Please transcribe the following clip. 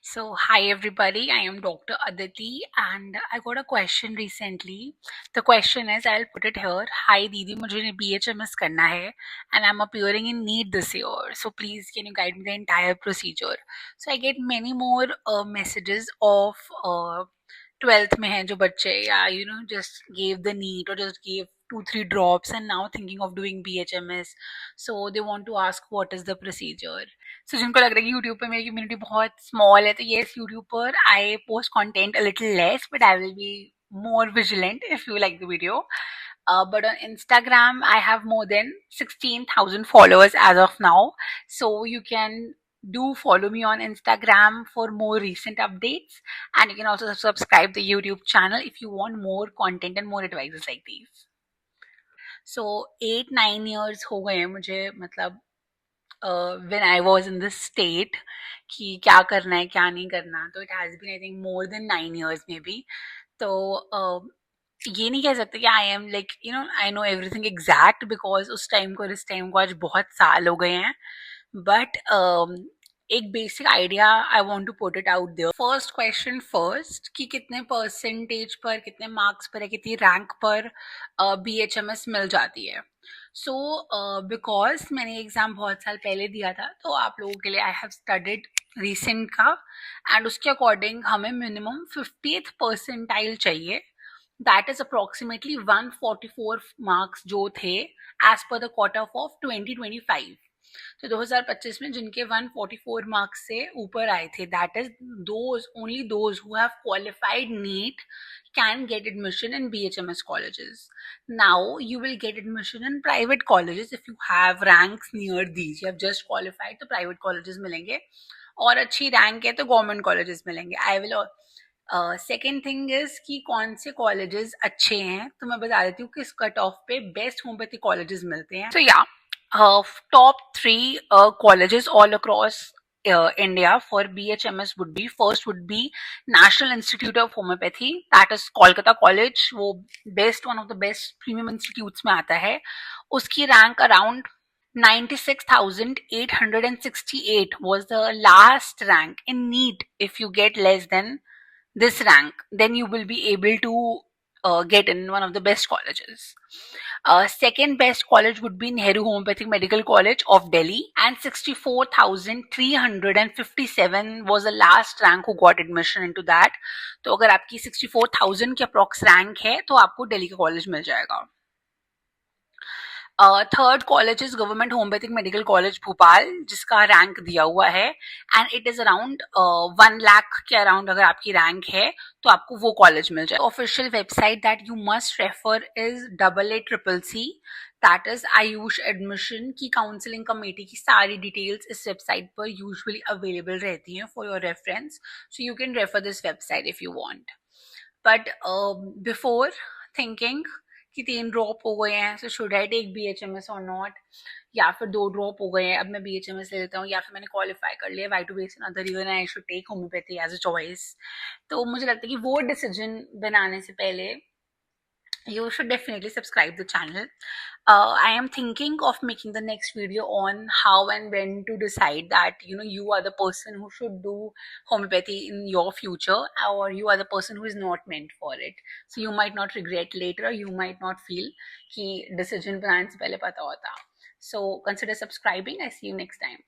So, hi everybody, I am Dr. Aditi and I got a question recently. The question is, I'll put it here. Hi Didi, मुझे BHMS करना है and I'm appearing in NEET this year. So, please can you guide me the entire procedure? So, I get many more messages of 12th में हैं जो बच्चे या just gave the NEET or just gave 2-3 drops and now thinking of doing BHMS. So, they want to ask what is the procedure. So जिनको लग रहा है कि यूट्यूब पे मेरी कम्युनिटी बहुत स्मॉल है तो येस यूट्यूब पर I post content a little less but I will be more vigilant if you like the video. But on Instagram, I have more than 16,000 followers as of now. So you can do follow me on Instagram for more recent updates. And you can also subscribe the YouTube channel if you want more content and more advices like these. So 8-9 years हो गए हैं मुझे मतलब when I was in this state कि क्या करना है क्या नहीं करना तो it has been I think more than 9 years maybe तो ये नहीं कह सकते कि I am like I know everything exact because उस टाइम को और इस टाइम को आज बहुत साल हो गए हैं बट एक basic idea I want to put it out there first question first कि कितने परसेंटेज पर कितने मार्क्स पर या कितनी रैंक पर BHMS मिल जाती है सो बिकॉज मैंने एग्जाम बहुत साल पहले दिया था तो आप लोगों के लिए आई हैव स्टडीड रिसेंट का एंड उसके अकॉर्डिंग हमें मिनिमम 50th परसेंटाइल चाहिए दैट इज अप्रोक्सीमेटली 144 मार्क्स जो थे as per the quarter of 2025 तो 2025 में जिनके 144 मार्क्स से ऊपर आए थे that is those only those who have qualified NEET can get admission in BHMS colleges. Now you will get admission in private colleges if you have ranks near these. You have just qualified तो private colleges मिलेंगे और अच्छी rank है तो government colleges मिलेंगे. I will second thing is कि कौन से कॉलेजेस अच्छे हैं तो मैं बता देती हूँ किस कट ऑफ पे बेस्ट होम्योपैथी कॉलेजेस मिलते हैं. तो या top 3 colleges all across India for BHMS would be first would be National Institute of Homeopathy, that is Kolkata College. वो best one of the best premium institutes में आता है. उसकी rank around 96,868 was the last rank in NEET. If you get less than this rank, then you will be able to get in one of the best colleges. Second best college would be Nehru Homeopathic Medical College of Delhi, and 64,357 was the last rank who got admission into that. तो अगर आपकी 64,000 की approx rank है तो आपको दिल्ली का college मिल जाएगा. Third college is government homeopathic medical college Bhopal जिसका रैंक दिया हुआ है and it is around 1 lakh के अराउंड अगर आपकी रैंक है तो आपको वो कॉलेज मिल जाए. Official website that you must refer is AA CCC, that is Ayush admission की काउंसलिंग कमेटी की सारी डिटेल्स इस वेबसाइट पर यूजुअली अवेलेबल रहती हैं for your reference, so you can refer this website if you want. But before thinking कि 3 drop हो गए हैं so should I take BHMS और नॉट, या फिर 2 ड्रॉप हो गए हैं अब मैं BHMS ले लेता हूँ, या फिर मैंने क्वालिफाई कर लिया why to waste another reason I should take homeopathy as a choice. तो मुझे लगता है कि वो डिसीजन बनाने से पहले you should definitely subscribe the channel. I am thinking of making the next video on how and when to decide that you are the person who should do homeopathy in your future, or you are the person who is not meant for it. So you might not regret later, you might not feel कि decision बनाने से पहले पता होता. So consider subscribing. I see you next time.